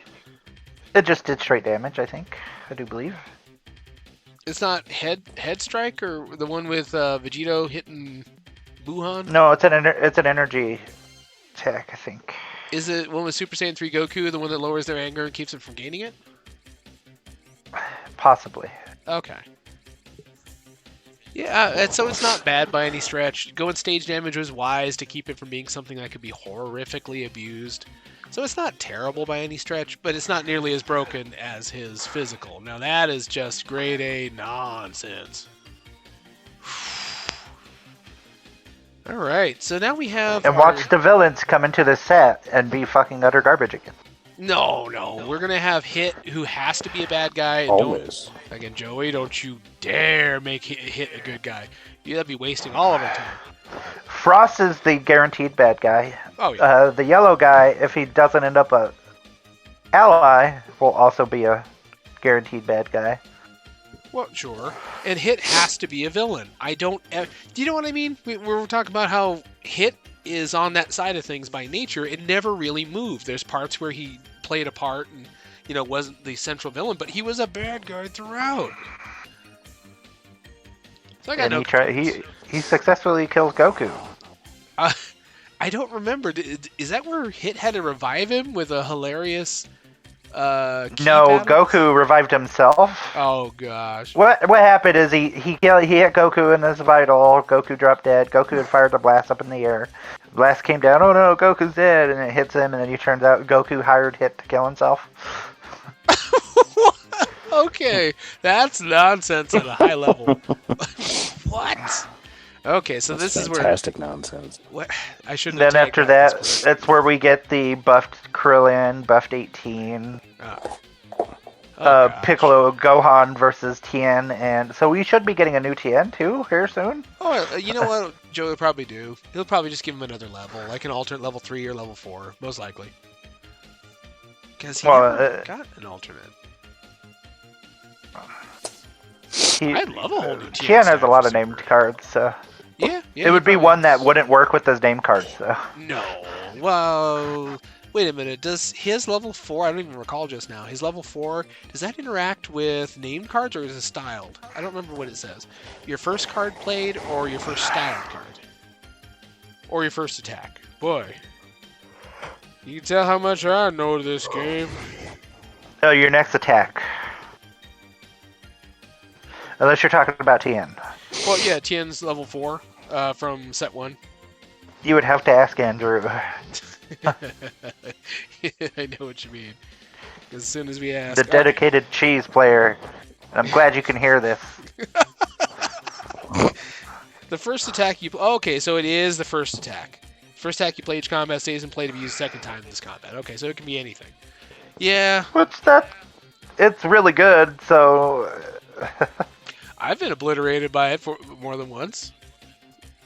It just did straight damage, I think. I do believe. It's not Head Strike or the one with Vegito hitting Buhan? No, it's an energy attack, I think. Is it one with Super Saiyan 3 Goku, the one that lowers their anger and keeps them from gaining it? Possibly. Okay. Yeah, so it's not bad by any stretch. Going stage damage was wise to keep it from being something that could be horrifically abused. So it's not terrible by any stretch, but it's not nearly as broken as his physical. Now that is just grade A nonsense. Alright, so now we have... And watch the villains come into the set and be fucking utter garbage again. No, we're going to have Hit, who has to be a bad guy. Always. Again, Joey, don't you dare make Hit a good guy. You'd be wasting all of our time. Frost is the guaranteed bad guy. Oh, yeah. The yellow guy, if he doesn't end up a ally, will also be a guaranteed bad guy. Well, sure. And Hit has to be a villain. Do you know what I mean? We're talking about how Hit is on that side of things by nature. It never really moved. There's parts where he played a part and, wasn't the central villain, but he was a bad guy throughout. So I got no complaints. He successfully kills Goku. I don't remember. Is that where Hit had to revive him with a hilarious... No, Goku revived himself. Oh gosh. What happened is he hit Goku in his vital. Goku dropped dead. Goku had fired the blast up in the air. Blast came down. Oh no, Goku's dead, and it hits him. And then it turns out Goku hired Hit to kill himself. Okay, that's nonsense at a high level. What? Okay, so That's this is where fantastic nonsense. What I shouldn't. Then after that, that's where we get the buffed Krillin, buffed 18, Piccolo, Gohan versus Tien, and so we should be getting a new Tien too here soon. Oh, you know what Joe will probably do? He'll probably just give him another level, like an alternate level 3 or level 4, most likely. Because he never got an alternate. I'd love a whole new Tien has a lot of named cards, so... Yeah, it would be one that wouldn't work with those name cards, though. No. Well, wait a minute. Does his level 4, I don't even recall just now, his level 4, does that interact with named cards or is it styled? I don't remember what it says. Your first card played or your first styled card? Or your first attack? Boy. You can tell how much I know this game. Oh, your next attack. Unless you're talking about Tien. Well, yeah, Tien's level 4 from set 1. You would have to ask Andrew. I know what you mean. As soon as we ask... The dedicated cheese player. I'm glad you can hear this. The first attack you... okay, so it is the first attack. First attack you play each combat stays in play to be used second time in this combat. Okay, so it can be anything. Yeah. What's that? It's really good, so... I've been obliterated by it for more than once.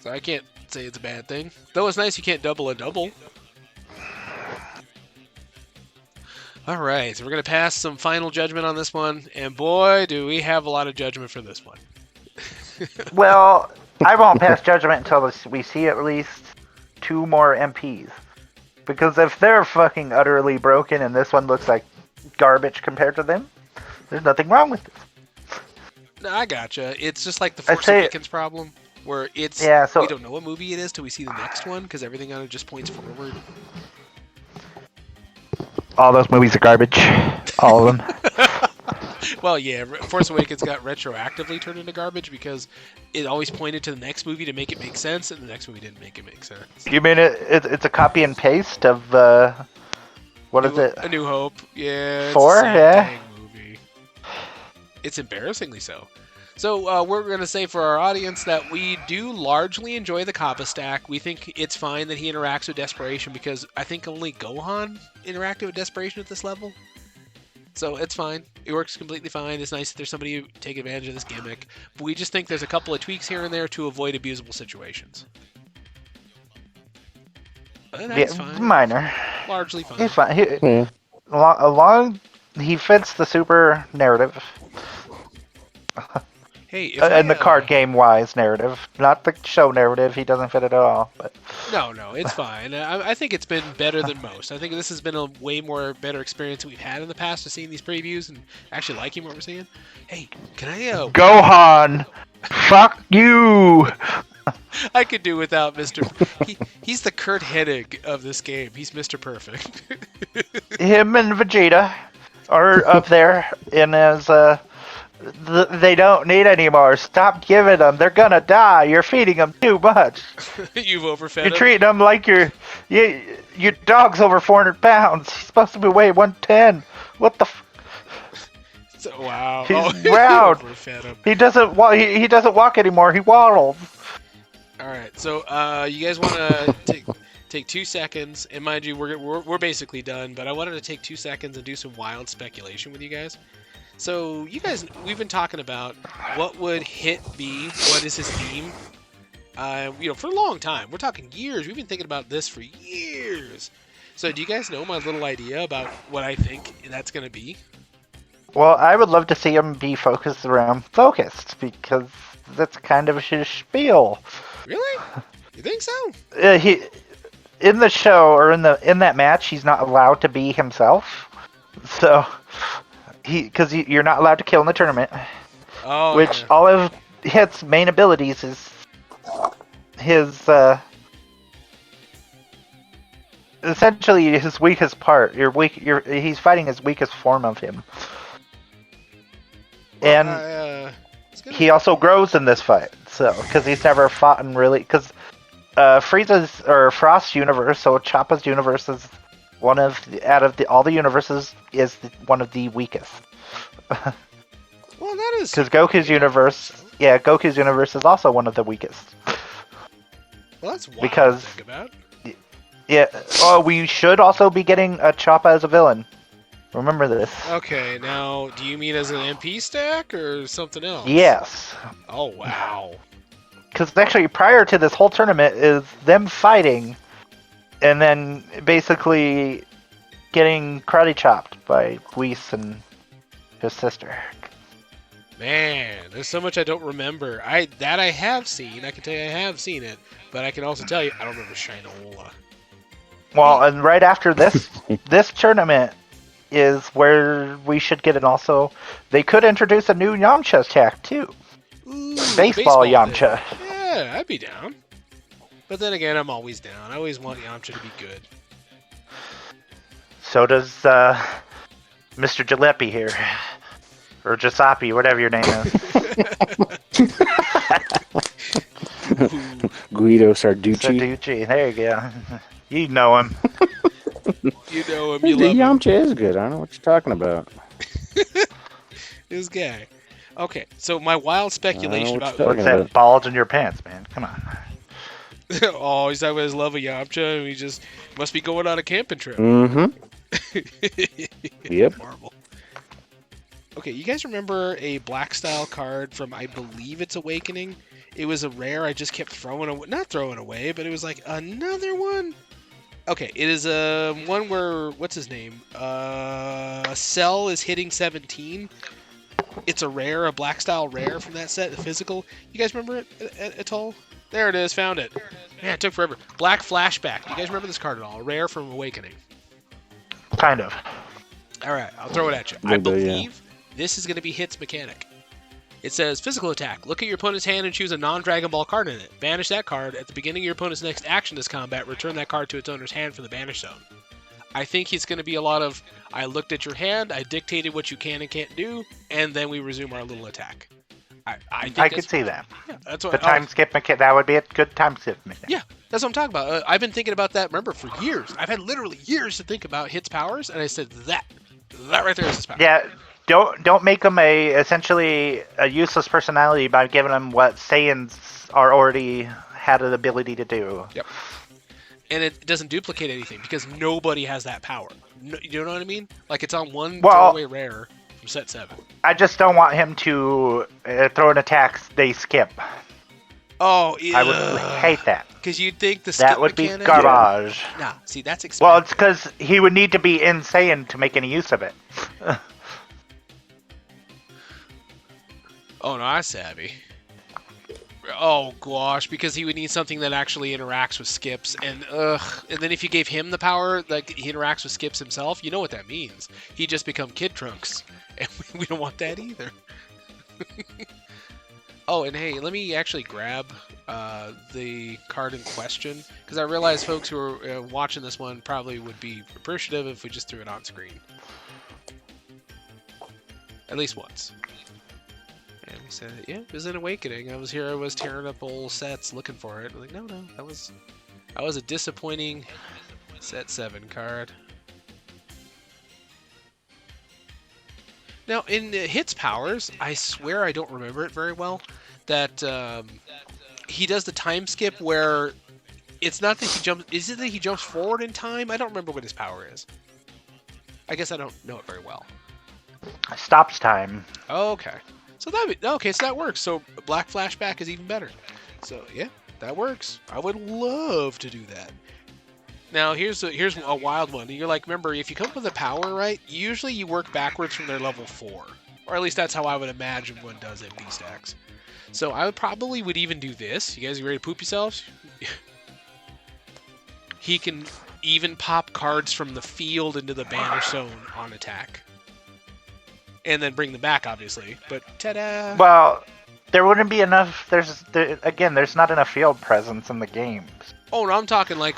So I can't say it's a bad thing. Though it's nice you can't double a double. Alright, so we're going to pass some final judgment on this one. And boy, do we have a lot of judgment for this one. Well, I won't pass judgment until we see at least 2 more MPs. Because if they're fucking utterly broken and this one looks like garbage compared to them, there's nothing wrong with this. No, I gotcha. It's just like the Force Awakens problem, where it's we don't know what movie it is till we see the next one, because everything on it just points forward. All those movies are garbage. All of them. Well, yeah, Force Awakens got retroactively turned into garbage because it always pointed to the next movie to make it make sense, and the next movie didn't make it make sense. You mean it's a copy and paste of what is it? A New Hope. Yeah. 4? Yeah. Movie. It's embarrassingly so. So we're going to say for our audience that we do largely enjoy the Cabba stack. We think it's fine that he interacts with Desperation because I think only Gohan interacted with Desperation at this level. So it's fine. It works completely fine. It's nice that there's somebody who take advantage of this gimmick. But we just think there's a couple of tweaks here and there to avoid abusable situations. But that's fine. Minor. Largely fine. He's fine. He fits the super narrative. Hey, and the card game wise narrative, not the show narrative. He doesn't fit it at all. But no, it's fine. I think it's been better than most. I think this has been a way more better experience than we've had in the past of seeing these previews and actually liking what we're seeing. Hey, can I Gohan? Fuck you! I could do without Mr. He's the Kurt Hennig of this game. He's Mr. Perfect. Him and Vegeta are up there in as they don't need anymore. Stop giving them. They're gonna die. You're feeding them too much. You've overfed You're treating them like your dog's over 400 pounds. He's supposed to be weigh 110. What the? Wow. He's round. He doesn't walk anymore. He waddles. All right. So you guys want to take 2 seconds, and mind you, we're basically done. But I wanted to take 2 seconds and do some wild speculation with you guys. So you guys, we've been talking about what would Hit be, what is his theme, for a long time. We're talking years. We've been thinking about this for years. So do you guys know my little idea about what I think that's going to be? Well, I would love to see him be focused around Focused, because that's kind of his spiel. Really? You think so? He in the show or in that match, he's not allowed to be himself. So because you're not allowed to kill in the tournament. Oh, which yeah. all of Hit's main abilities is his essentially his weakest part. He's fighting his weakest form of him. Well, and he also grows in this fight, so because he's never fought in really because Frieza's or Frost's universe, so Choppa's universe is one of all the universes is one of the weakest. Well, that is because Goku's universe is also one of the weakest. Well, that's wild because to think about. Yeah. Oh, we should also be getting a Choppa as a villain. Remember this. Okay, now, do you mean as an MP stack or something else? Yes. Oh, wow. Because actually, prior to this whole tournament, is them fighting, and then basically getting karate chopped by Whis and his sister. Man, there's so much I don't remember. I have seen. I can tell you I have seen it, but I can also tell you I don't remember Shinola. Well, and right after this this tournament is where we should get it. Also, they could introduce a new Yamcha attack too. Ooh, baseball Yamcha. Yeah, I'd be down. But then again, I'm always down. I always want Yamcha to be good. So does Mr. Jalopy here. Or Giuseppe, whatever your name is. Guido Sarducci. Sarducci, there you go. You know him. You know him, you love him. Yamcha is good. I don't know what you're talking about. This guy. Okay, so my wild speculation about... What's that bulge in your pants, man? Come on. Oh, he's talking about his love of Yamcha, and he just must be going on a camping trip. Mm-hmm. Yep. Marvel. Okay, you guys remember a black style card from, I believe it's Awakening? It was a rare I just kept throwing away. Not throwing away, but it was like another one. Okay, it is a one where, what's his name? Cell is hitting 17. It's a rare, a black style rare from that set, the physical. You guys remember it at all? There it is, found it. Man, it took forever. Black Flashback. You guys remember this card at all? A rare from Awakening. Kind of. All right, I'll throw it at you. I believe this is going to be Hit's mechanic. It says, physical attack. Look at your opponent's hand and choose a non-Dragon Ball card in it. Banish that card. At the beginning of your opponent's next action this combat, return that card to its owner's hand from the banish zone. I think it's going to be a lot of, I looked at your hand, I dictated what you can and can't do, and then we resume our little attack. I could see that. Yeah, that's what the time skip mechanic. That would be a good time skip mechanic. Yeah, that's what I'm talking about. I've been thinking about that, remember, for years. I've had literally years to think about Hit's powers, and I said, that right there is his power. Yeah. Don't make him essentially a useless personality by giving him what Saiyans are already had the ability to do. Yep. And it doesn't duplicate anything because nobody has that power. No, you know what I mean? Like it's on one throwaway rare from set 7. I just don't want him to throw an attack they skip. Oh, I would hate that. Because you'd think the skip that would mechanic... be garbage. Nah, see, that's expected. Well, it's because he would need to be insane to make any use of it. Oh, no, I'm savvy. Oh, gosh, because he would need something that actually interacts with skips, and then if you gave him the power, like, he interacts with skips himself, you know what that means. He'd just become Kid Trunks, and we don't want that either. Oh, and hey, let me actually grab the card in question, because I realize folks who are watching this one probably would be appreciative if we just threw it on screen. At least once. And we said, yeah, it was an Awakening. I was tearing up old sets looking for it. I'm like, no, that was a disappointing set 7 card. Now, in Hit's powers, I swear I don't remember it very well, that he does the time skip where it's not that he jumps... Is it that he jumps forward in time? I don't remember what his power is. I guess I don't know it very well. Stops time. Oh, okay. So so that works. So Black Flashback is even better. So, yeah, that works. I would love to do that. Now here's a wild one. You're like, remember, if you come up with a power, right? Usually you work backwards from their level 4, or at least that's how I would imagine one does MP stacks. So I would even do this. You guys ready to poop yourselves? He can even pop cards from the field into the banner zone on attack, and then bring them back, obviously. But ta-da! Well, there wouldn't be enough. There's not enough field presence in the games. Oh no, I'm talking like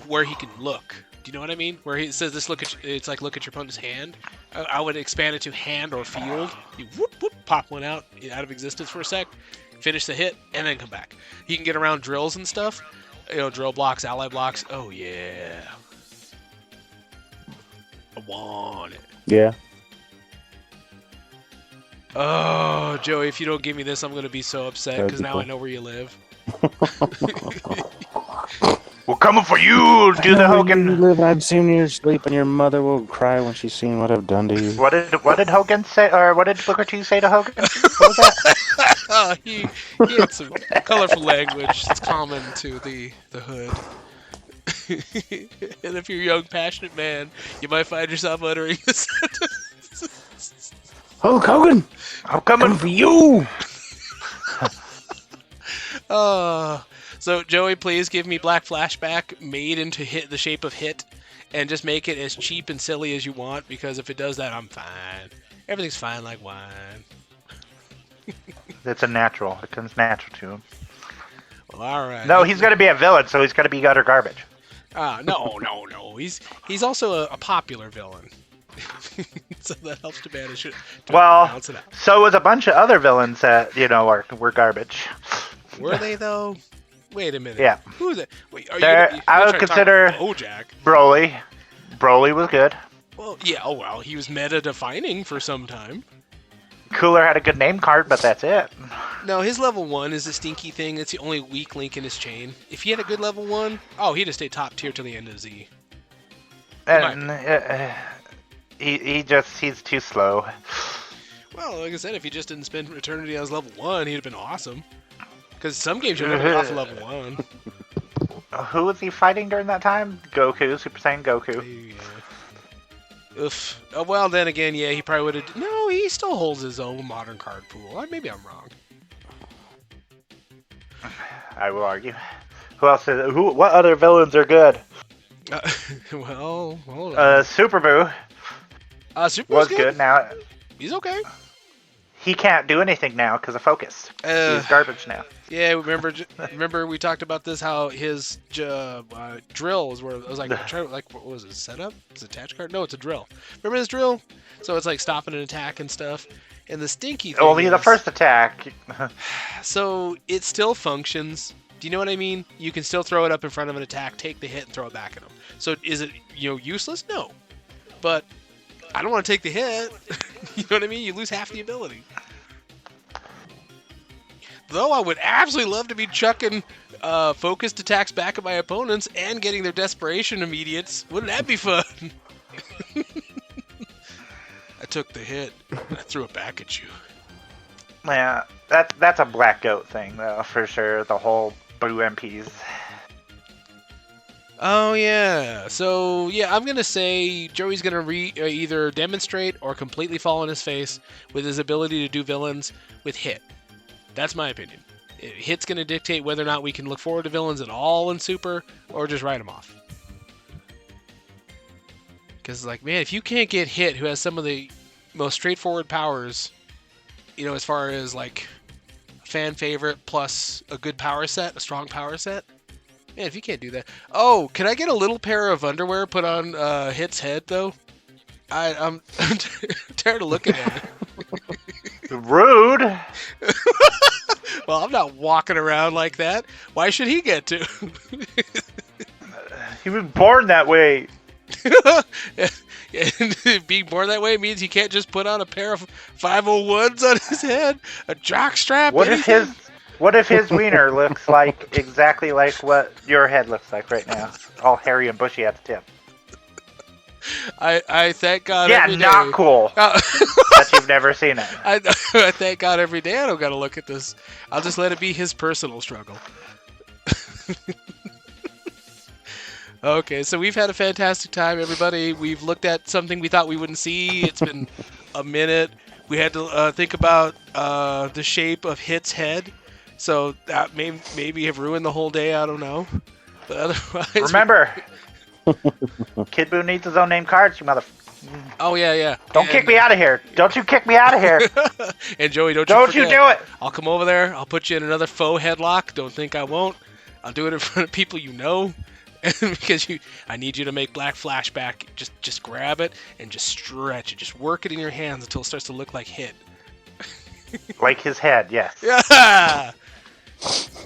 where he can look. Do you know what I mean? Where he says this it's like look at your opponent's hand. I would expand it to hand or field. You whoop whoop pop one out of existence for a sec, finish the hit, and then come back. He can get around drills and stuff. Drill blocks, ally blocks. Oh yeah, I want it. Yeah. Oh, Joey, if you don't give me this, I'm gonna be so upset because now I know where you live. We're coming for you. Do the Hogan. I've seen you sleep, and your mother will cry when she's seen what I've done to you. What did Hogan say, or what did Booker T say to Hogan? What was that? He had some colorful language that's common to the hood. And if you're a young, passionate man, you might find yourself uttering this. Hulk Hogan, I'm coming for you. So Joey, please give me Black Flashback made into the shape of hit, and just make it as cheap and silly as you want, because if it does that, I'm fine. Everything's fine like wine. It's a natural. It comes natural to him. Well, all right. No, he's got to be a villain, so he's got to be gutter garbage. No. He's also a popular villain. So that helps to manage it. Well, so was a bunch of other villains that, were garbage. Were they, though? Wait a minute. Yeah. Who is it? Wait, I would consider Broly. Broly was good. Well, yeah, he was meta-defining for some time. Cooler had a good name card, but that's it. No, his level 1 is a stinky thing. It's the only weak link in his chain. If he had a good level 1, he'd have stayed top tier till the end of Z. And he's too slow. Well, like I said, if he just didn't spend eternity on his level 1, he'd have been awesome. Because some games you're never off of level 1. Who was he fighting during that time? Goku, Super Saiyan Goku. Yeah. Oof. Well, then again, yeah, he probably would have... No, he still holds his own modern card pool. Maybe I'm wrong. I will argue. Who else is... What other villains are good? Well, hold on. Super Boo. Super was good. Now he's okay. He can't do anything now because of focus. He's garbage now. Yeah, remember we talked about this, how his drill was where it was like what was it, setup? It's a attach card? No, it's a drill. Remember his drill? So it's like stopping an attack and stuff. And the stinky thing Only the first attack. So it still functions. Do you know what I mean? You can still throw it up in front of an attack, take the hit, and throw it back at him. So is it useless? No. But I don't want to take the hit. You know what I mean? You lose half the ability. Though I would absolutely love to be chucking focused attacks back at my opponents and getting their desperation immediates. Wouldn't that be fun? I took the hit and I threw it back at you. Yeah, that's a Black Goat thing, though, for sure. The whole Boo MPs. Oh, yeah. So, yeah, I'm going to say Joey's going to either demonstrate or completely fall on his face with his ability to do villains with hit. That's my opinion. Hit's going to dictate whether or not we can look forward to villains at all in Super or just write them off. Because, like, man, if you can't get Hit, who has some of the most straightforward powers, as far as, like, fan favorite plus a good power set, a strong power set, man, if you can't do that. Oh, can I get a little pair of underwear put on Hit's head, though? I'm tired of looking at it. Rude. Well, I'm not walking around like that. Why should he get to? He was born that way. And being born that way means he can't just put on a pair of 501s on his head, a jock strap. What if his wiener looks like exactly like what your head looks like right now, all hairy and bushy at the tip? I thank God. Yeah, every day. not cool. That you've never seen it. I thank God every day I don't got to look at this. I'll just let it be his personal struggle. Okay, so we've had a fantastic time, everybody. We've looked at something we thought we wouldn't see. It's been a minute. We had to think about the shape of Hit's head, so that maybe have ruined the whole day. I don't know, but otherwise. Remember, Kid Buu needs his own name cards, you mother. Oh yeah. Don't kick me out of here! Don't you kick me out of here! And Joey, don't you do it! I'll come over there. I'll put you in another faux headlock. Don't think I won't. I'll do it in front of people you know. Because I need you to make Black Flashback. Just grab it and just stretch it. Just work it in your hands until it starts to look like Hit. Like his head, yes. Yeah.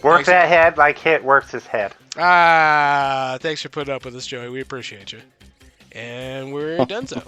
Work that head like Hit works his head. Thanks for putting up with us, Joey. We appreciate you. And we're done so.